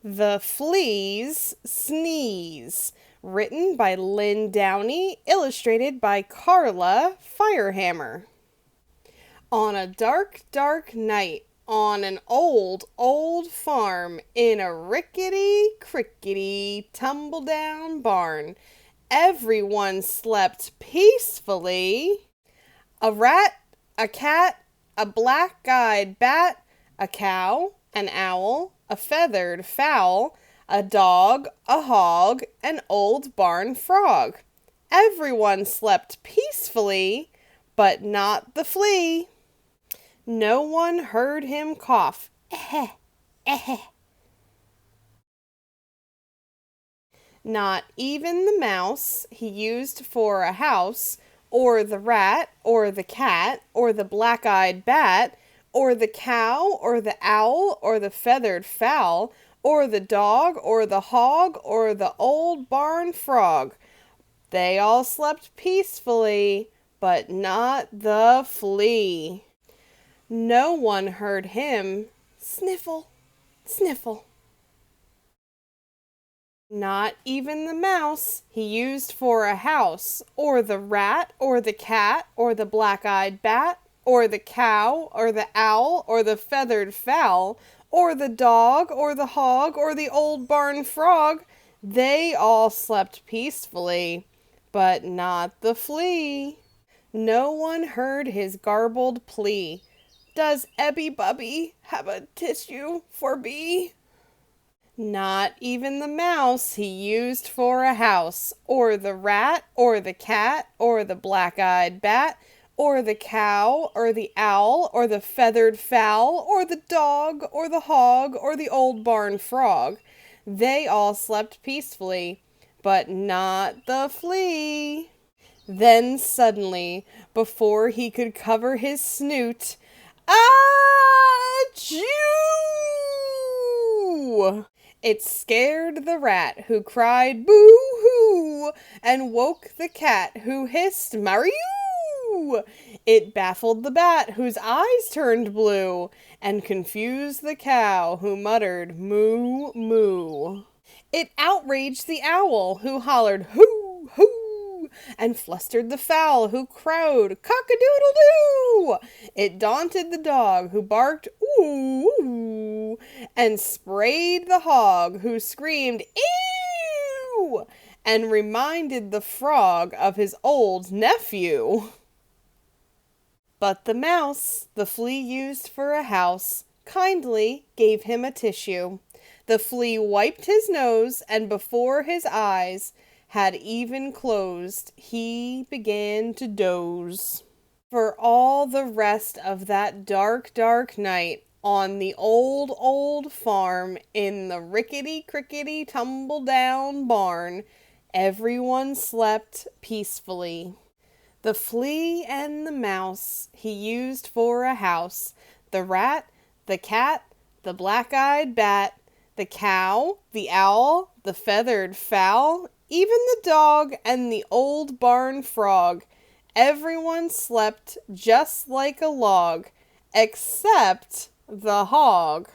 The Flea's Sneeze, written by Lynn Downey, illustrated by Carla Firehammer. On a dark, dark night, on an old, old farm, in a rickety, crickety, tumble-down barn, everyone slept peacefully. A rat, a cat, a black-eyed bat, a cow, an owl, a feathered fowl, a dog, a hog, an old barn frog. Everyone slept peacefully, but not the flea. No one heard him cough. Eh, eh. Not even the mouse he used for a house, or the rat, or the cat, or the black-eyed bat, or the cow, or the owl, or the feathered fowl, or the dog, or the hog, or the old barn frog. They all slept peacefully, but not the flea. No one heard him sniffle, sniffle. Not even the mouse he used for a house, or the rat, or the cat, or the black-eyed bat, or the cow, or the owl, or the feathered fowl, or the dog, or the hog, or the old barn frog. They all slept peacefully, but not the flea. No one heard his garbled plea. Does Ebby Bubby have a tissue for me? Not even the mouse he used for a house, or the rat, or the cat, or the black-eyed bat, or the cow, or the owl, or the feathered fowl, or the dog, or the hog, or the old barn frog. They all slept peacefully, but not the flea. Then suddenly, before he could cover his snoot, achoo! It scared the rat, who cried boo-hoo, and woke the cat, who hissed Marioo. It baffled the bat, whose eyes turned blue, and confused the cow, who muttered moo, moo. It outraged the owl, who hollered hoo, hoo, and flustered the fowl, who crowed cock-a-doodle-doo. It daunted the dog, who barked ooh, ooh, and sprayed the hog, who screamed ew, and reminded the frog of his old nephew. But the mouse the flea used for a house kindly gave him a tissue. The flea wiped his nose, and before his eyes had even closed, he began to doze. For all the rest of that dark, dark night, on the old, old farm, in the rickety-crickety tumble-down barn, everyone slept peacefully. The flea and the mouse he used for a house, the rat, the cat, the black-eyed bat, the cow, the owl, the feathered fowl, even the dog and the old barn frog. Everyone slept just like a log, except the hog.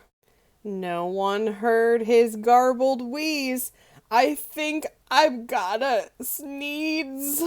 No one heard his garbled wheeze. I think I've gotta sneeze.